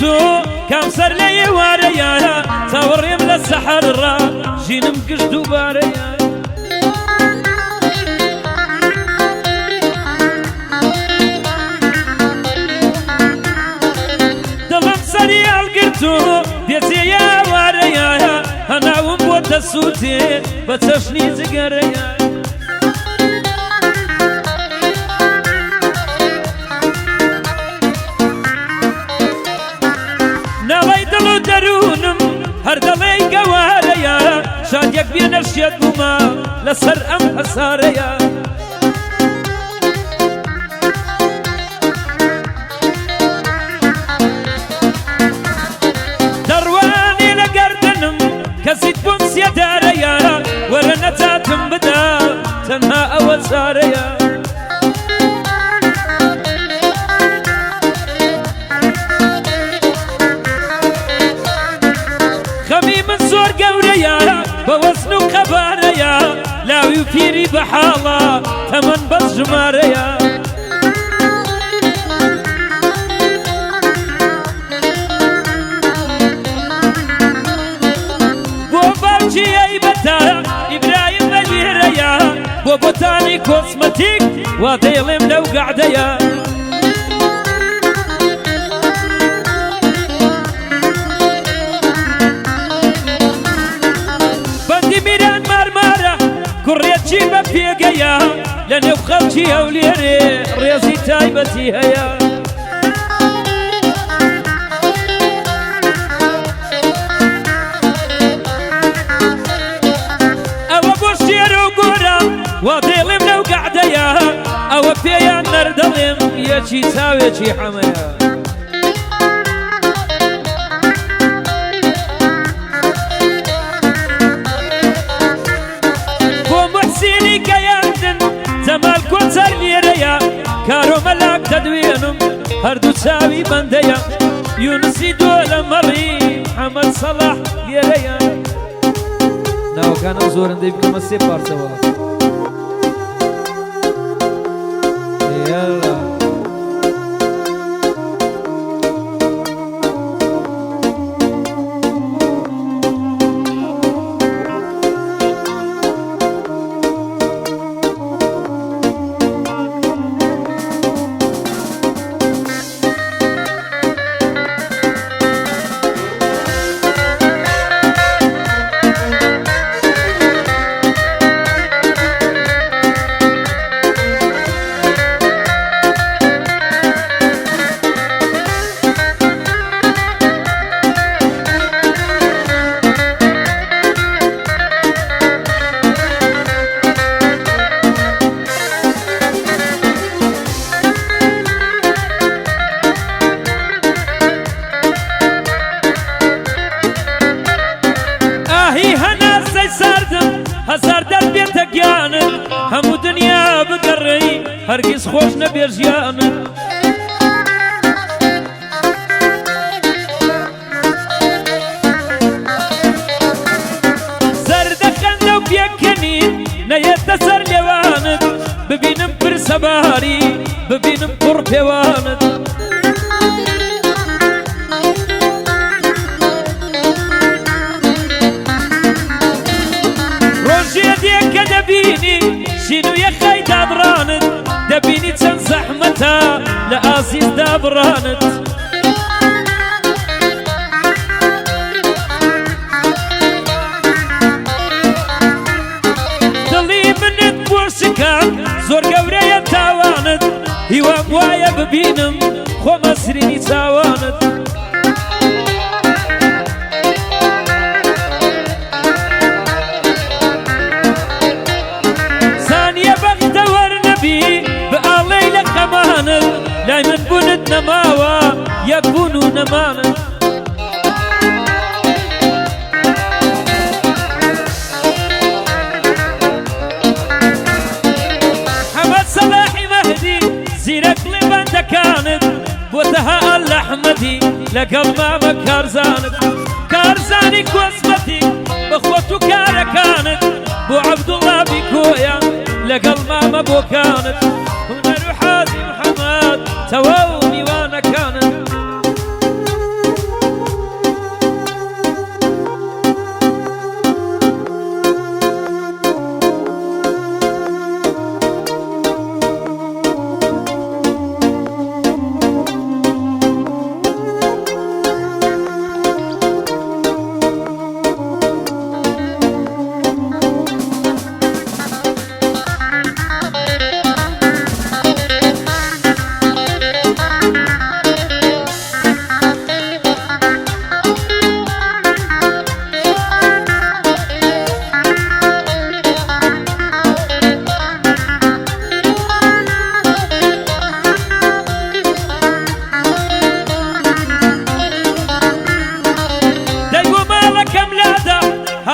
تو كم سر لي واريا توريم للسحر الرا جينم قشدو باريا دلم سريع القرتو بيزي يا واريا انا ومبوت السوتي بتشني زقريا درونم هر دڵی گەوارەیە شادێک بێنە شێت بوومە لەسەر ئەم هەسارەیە دەڕوانی لە گەردنم کەسیت بووم سێدارەیە وەرە نەجاتم بدە تەنها ئەوە چارەیە زۆر گەورەیە بە وەزن و قەبارەیە لاوی و پیری بەحاڵە تەمەن بەس ژمارەیە بۆ باوکی ئەیبەتە ئیبراهیم بەلێرەیە بۆ بۆتانی کۆسمەتیک وا دەیڵێم لەو گەعدەیە کوڕێکی بە پێگەیە لە نێو خەڵکی هەولێرێ ڕێزی تایبەتی هەیە ئەوە بۆ شێرە و گۆرە وا دەیڵێم لەو گەعدەیە ئەوە پێیان نەردەڵێم یەکی چاوێکی حەمەیە جەمال کۆچەر لێرەیە کارۆمەلاک دەدوێنم هەردوو چاوی بەندەیە یونسی دۆ لە مەڕی محەممەد سەڵاح لێرەیە ناوەکانم زۆرندەی بکەمە سێ پارچەوە هەزار دەر بێتە گیانت هەموو دنیا بگەڕێی هەرگیز خۆش نەبێ ژیانت زەردەخەندە و پێکەنین نەیەتە سەر لێوانت ببینم پرسەباری ببینم پڕ پێوانت ڕۆژێدێکە دەبینی شین و یەخەی دابڕانت دەبینی چەند زەحمەتە لە ئازیزدا بڕانت دڵی منت بۆ شکام زۆر گەورەیە تاوانت هیوام وایە ببینم خۆمە سرینی چاوانت لای من بوونت نەماوە یەک بوون و نەمانت حەمەد سەلاحی مەهدی زیرەک لێ بەندەکانت بۆ تەها ئەل ئەحمەدی لەگەڵ مامە کارزانت کارزانی کۆسمەتی بەخۆت و کارەکانت بۆ عەبدوڵڵا بیکۆیە لەگەڵ مامە بۆکانت هونەر و حازی محەممەد تەواو میوانەکانت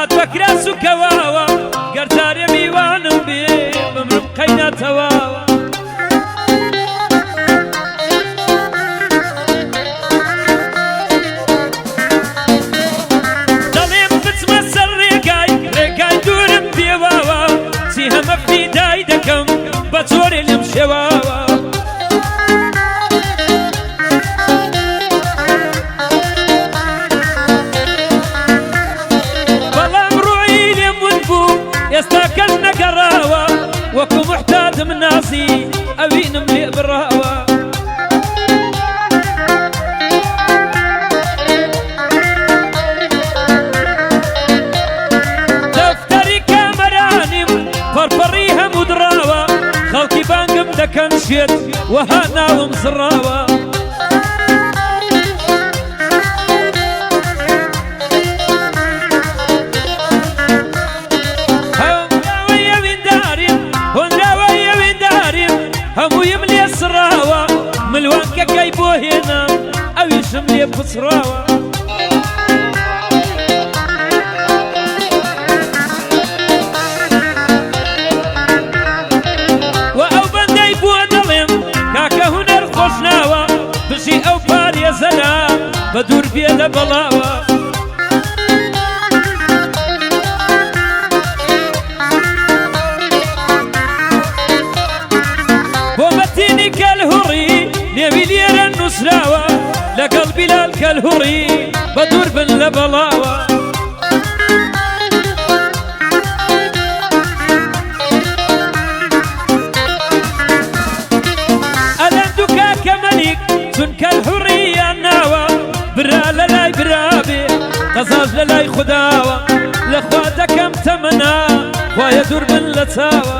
هات بكراس وكواوا قرتاري بيوانم بي بمرم قينا تواوا دليم بتمسر ريقاي دورم بيواوا سيها مفدي دايدكم بطوري لمشواوا يستاكلنا قراوة وكو محتاج من ناسي أبين مليء بالرهوة دفتري كامرانم فرفريها مدراوة خلقي بانقم دكنشيت وهاناهم سراوة همو يملي السراوة ملوانك كيبو هنا أو يشملي بصراوة وأو بندي بودلم كاكا هنا الخشناوة بشي أو باري زلام بدور بيدا بلاوة بومتيني كالهوري نبي ليرا النسراوة لقلبي لالكالهوري بدور بن لبلاوة ألندك كملك سن كالهوري الناوة برا للاي برابي غزاز للاي خداوة لأخواتك امتمنا ويدور بن لتاوة